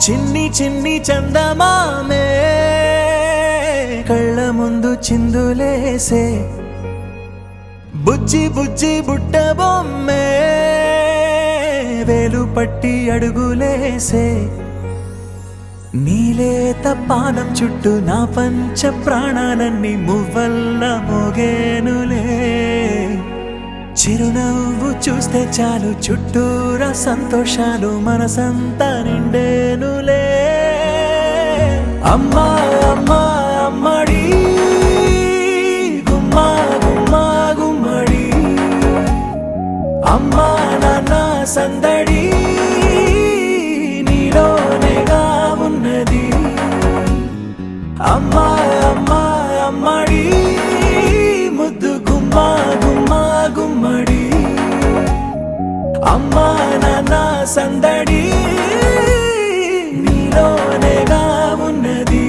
చిన్ని చిన్ని చందమామే కళ్ళ ముందు చిందులేసే బుజ్జి బుజ్జి బుట్ట బొమ్మే వేలు పట్టి అడుగులేసే నీలేత పానం చుట్టూ నా పంచ ప్రాణాలన్నీ మువ్వల్ల మోగేనులే చిరునవ్వు చూస్తే చాలు చుట్టూరా సంతోషాలు మనసంతా నిండేనులే అమ్మా అమ్మా అమ్మడి గుమ్మా గుమ్మా గుమ్మడి అమ్మా నాన్న సందడి నీలోనేగా ఉన్నది అమ్మా అమ్మా అమ్మడి ముద్దు గుమ్మా గుమ్మా గుమ్మడి అమ్మా నాన్న సందడి నీలోనేగా ఉన్నది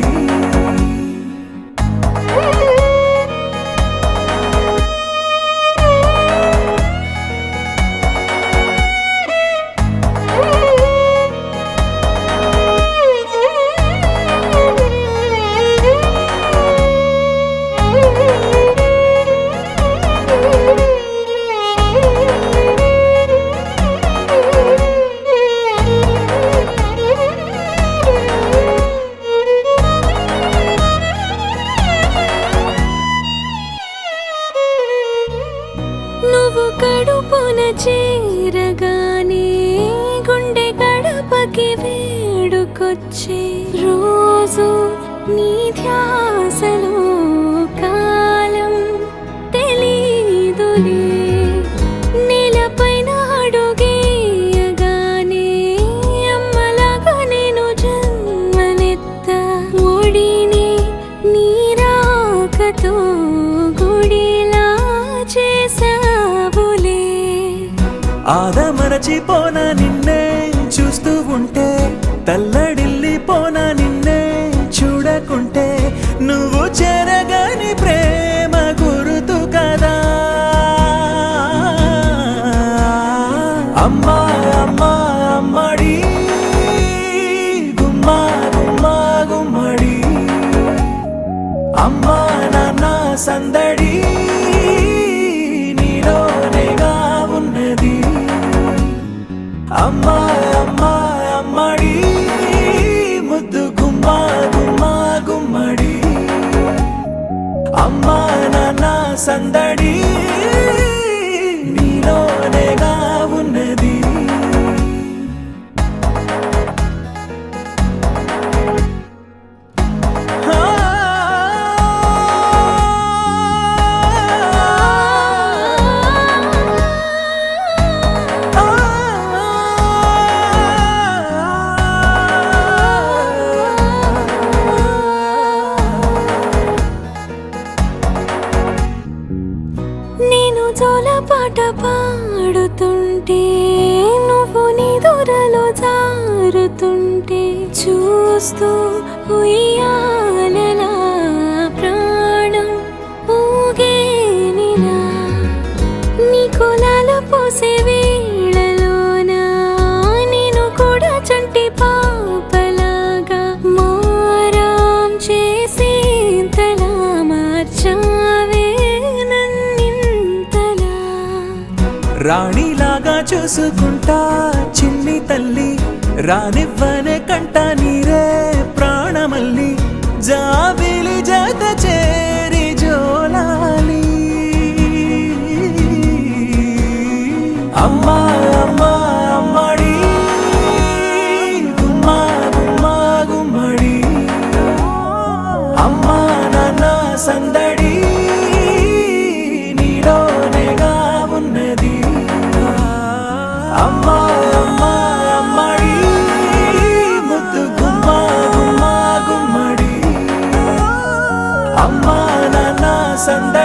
నువ్వు కడుపున చేరగానే గుండె గడపకి వేడుకొచ్చే రోజు నీ ధ్యాసలో కాలం తెలీదులే నేలపైన అడుగేయగానే అమ్మలాగా నేను జన్మనెత్త ఒడిని నీ రాకతో గుడిలా చేసావులే ఆదమరచిపోనా నిన్నే చూస్తూ ఉంటే తల్లడిల్లిపోనా నిన్నే చూడకుంటే నువ్వు చెరగని ప్రేమ గురుతు కదా అమ్మా అమ్మా అమ్మడి గుమ్మా గుమ్మా గుమ్మడి అమ్మా నాన్న సందడి నీలోనేగా ఉన్నది అమ్మా అమ్మా అమ్మడి ముద్దు గుమ్మా గుమ్మా గుమ్మడి అమ్మా నాన్న సందడి నీలోనేగా ఉన్నది నేను జోలపాట పాడుతుంటే నువ్వు నీ దూరలో జారుతుంటే చూస్తూ ఉయ్యాలలా ప్రాణం ఊగేనిలా నీ కులాల పోసే వేళలోనా నేను కూడా చంటి పాపలాగా మారాం చేసి తలా మార్చావే రాణిలాగా చూసుకుంటా చిన్ని తల్లి రానివ్వనే కంట నీరే ప్రాణమల్లి జాబిలి జత చేరి జోలాలి అమ్మా అమ్మా అమ్మడి గుమ్మా గుమ్మా గుమ్మడి అమ్మా నాన్న సందడి నీలోనేగా ఉన్నది అమ్మా అమ్మా అమ్మడి ముద్దు గుమ్మా గుమ్మా గుమ్మడి అమ్మా నాన్న సందడి